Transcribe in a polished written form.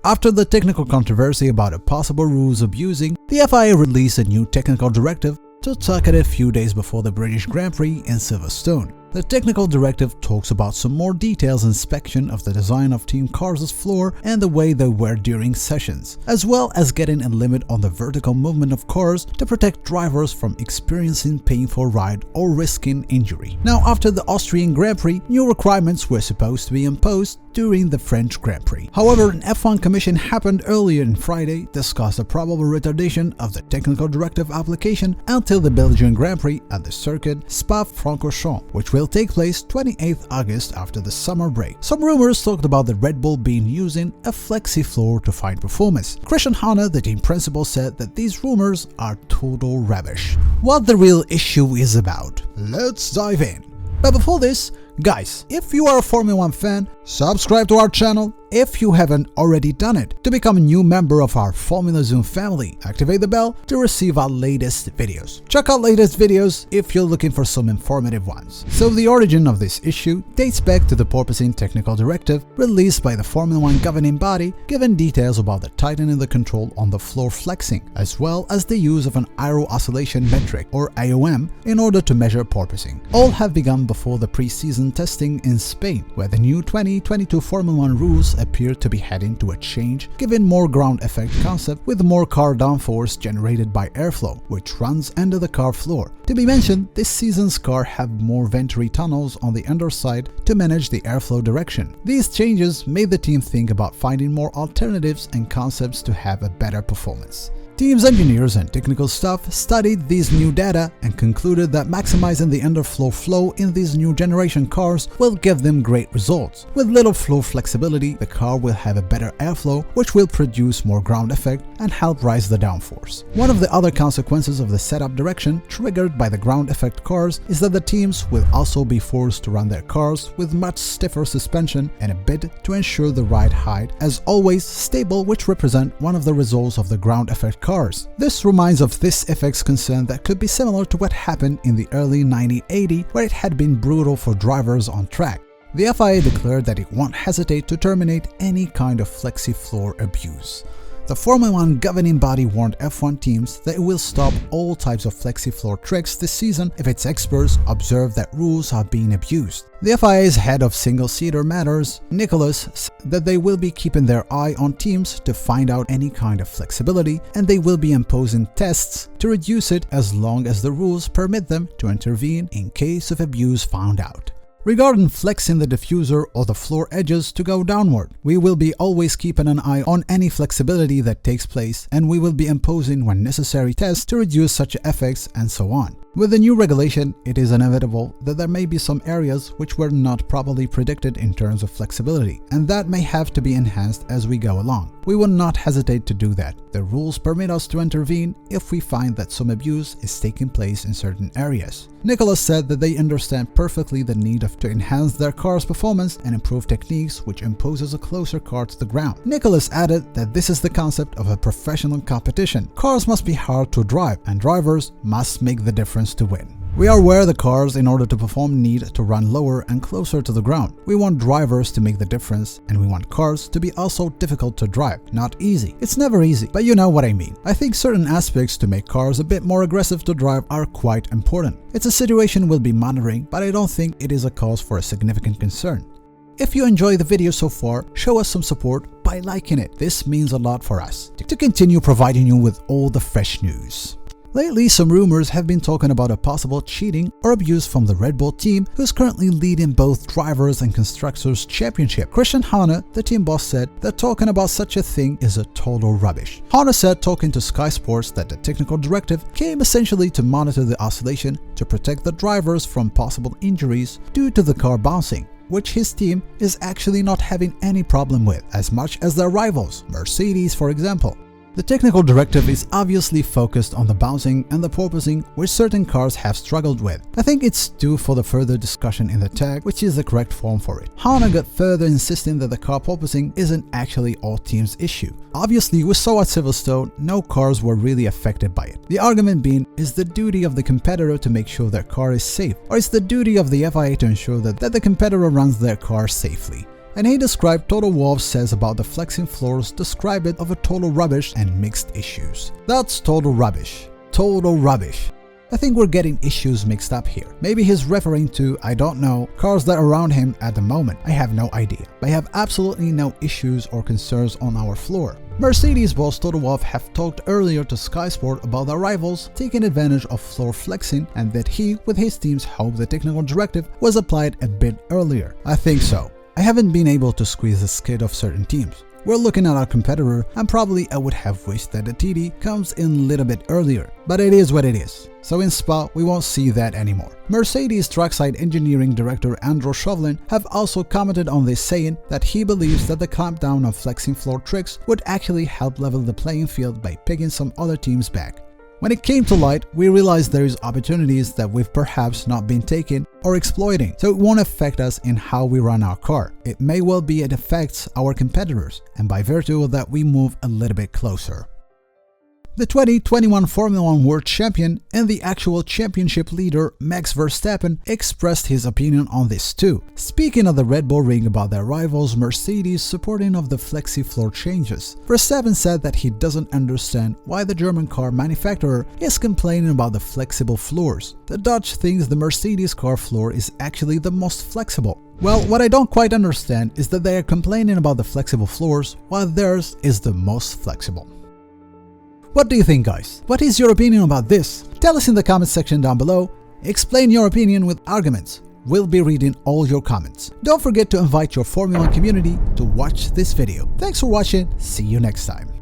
After the technical controversy about a possible rules abusing, the FIA released a new technical directive to tackle it a few days before the British Grand Prix in Silverstone. The technical directive talks about some more details inspection of the design of team cars' floor and the way they were during sessions, as well as getting a limit on the vertical movement of cars to protect drivers from experiencing painful ride or risking injury. Now, after the Austrian Grand Prix, new requirements were supposed to be imposed during the French Grand Prix. However, an F1 commission happened earlier on Friday discussed a probable retardation of the technical directive application until the Belgian Grand Prix at the Circuit de Spa-Francorchamps, which will take place 28th August after the summer break. Some rumors talked about the Red Bull being using a flexi-floor to find performance. Christian Horner, the team principal, said that these rumors are total rubbish. What the real issue is about? Let's dive in. But before this, guys, if you are a Formula 1 fan, subscribe to our channel if you haven't already done it. To become a new member of our Formula Zoom family, activate the bell to receive our latest videos. Check out latest videos if you're looking for some informative ones. So the origin of this issue dates back to the porpoising technical directive released by the Formula 1 governing body, giving details about the tightening the control on the floor flexing, as well as the use of an aero oscillation metric or AOM in order to measure porpoising. All have begun before the pre-season testing in Spain, where the new 2022 Formula 1 rules appear to be heading to a change, giving more ground effect concept with more car downforce generated by airflow, which runs under the car floor. To be mentioned, this season's car have more venturi tunnels on the underside to manage the airflow direction. These changes made the team think about finding more alternatives and concepts to have a better performance. Teams, engineers, and technical staff studied these new data and concluded that maximizing the underfloor flow in these new generation cars will give them great results. With little floor flexibility, the car will have a better airflow, which will produce more ground effect and help rise the downforce. One of the other consequences of the setup direction triggered by the ground effect cars is that the teams will also be forced to run their cars with much stiffer suspension in a bid to ensure the ride height, as always, stable, which represent one of the results of the ground effect cars. This reminds of this effect's concern that could be similar to what happened in the early 1980, where it had been brutal for drivers on track. The FIA declared that it won't hesitate to terminate any kind of flexi-floor abuse. The Formula 1 governing body warned F1 teams that it will stop all types of flexi-floor tricks this season if its experts observe that rules are being abused. The FIA's head of single-seater matters, Nicholas, said that they will be keeping their eye on teams to find out any kind of flexibility, and they will be imposing tests to reduce it as long as the rules permit them to intervene in case of abuse found out. Regarding flexing the diffuser or the floor edges to go downward, we will be always keeping an eye on any flexibility that takes place, and we will be imposing when necessary tests to reduce such effects and so on. With the new regulation, it is inevitable that there may be some areas which were not properly predicted in terms of flexibility, and that may have to be enhanced as we go along. We will not hesitate to do that. The rules permit us to intervene if we find that some abuse is taking place in certain areas. Nicholas said that they understand perfectly the need to enhance their car's performance and improve techniques which imposes a closer car to the ground. Nicholas added that this is the concept of a professional competition. Cars must be hard to drive, and drivers must make the difference to win. We are aware the cars, in order to perform, need to run lower and closer to the ground. We want drivers to make the difference, and we want cars to be also difficult to drive, not easy. It's never easy, but you know what I mean. I think certain aspects to make cars a bit more aggressive to drive are quite important. It's a situation we'll be monitoring, but I don't think it is a cause for a significant concern. If you enjoy the video so far, show us some support by liking it. This means a lot for us to continue providing you with all the fresh news. Lately, some rumors have been talking about a possible cheating or abuse from the Red Bull team, who's currently leading both drivers and constructors championship. Christian Horner, the team boss, said that talking about such a thing is a total rubbish. Horner said, talking to Sky Sports, that the technical directive came essentially to monitor the oscillation to protect the drivers from possible injuries due to the car bouncing, which his team is actually not having any problem with, as much as their rivals, Mercedes for example. The technical directive is obviously focused on the bouncing and the porpoising, which certain cars have struggled with. I think it's due for the further discussion in the tag, which is the correct form for it. Horner got further insisting that the car porpoising isn't actually all teams' issue. Obviously, we saw at Silverstone, no cars were really affected by it. The argument being, is the duty of the competitor to make sure their car is safe, or is the duty of the FIA to ensure that the competitor runs their car safely? And he described Toto Wolff says about the flexing floors, describe it of a total rubbish and mixed issues. That's total rubbish. Total rubbish. I think we're getting issues mixed up here. Maybe he's referring to, I don't know, cars that are around him at the moment. I have no idea. I have absolutely no issues or concerns on our floor. Mercedes boss Toto Wolff have talked earlier to Sky Sport about their rivals taking advantage of floor flexing and that he, with his teams, hoped the technical directive was applied a bit earlier. I think so. I haven't been able to squeeze the skid of certain teams. We're looking at our competitor and probably I would have wished that the TD comes in a little bit earlier, but it is what it is. So in Spa, we won't see that anymore. Mercedes trackside engineering director Andrew Chauvelin have also commented on this, saying that he believes that the clampdown on flexing floor tricks would actually help level the playing field by picking some other teams back. When it came to light, we realized there is opportunities that we've perhaps not been taking or exploiting, so it won't affect us in how we run our car. It may well be it affects our competitors, and by virtue of that we move a little bit closer. The 2021 Formula 1 World Champion and the actual championship leader Max Verstappen expressed his opinion on this too, speaking of the Red Bull Ring about their rivals Mercedes supporting of the flexi-floor changes. Verstappen said that he doesn't understand why the German car manufacturer is complaining about the flexible floors. The Dutch thinks the Mercedes car floor is actually the most flexible. Well, what I don't quite understand is that they are complaining about the flexible floors while theirs is the most flexible. What do you think, guys? What is your opinion about this? Tell us in the comment section down below. Explain your opinion with arguments. We'll be reading all your comments. Don't forget to invite your Formula 1 community to watch this video. Thanks for watching. See you next time.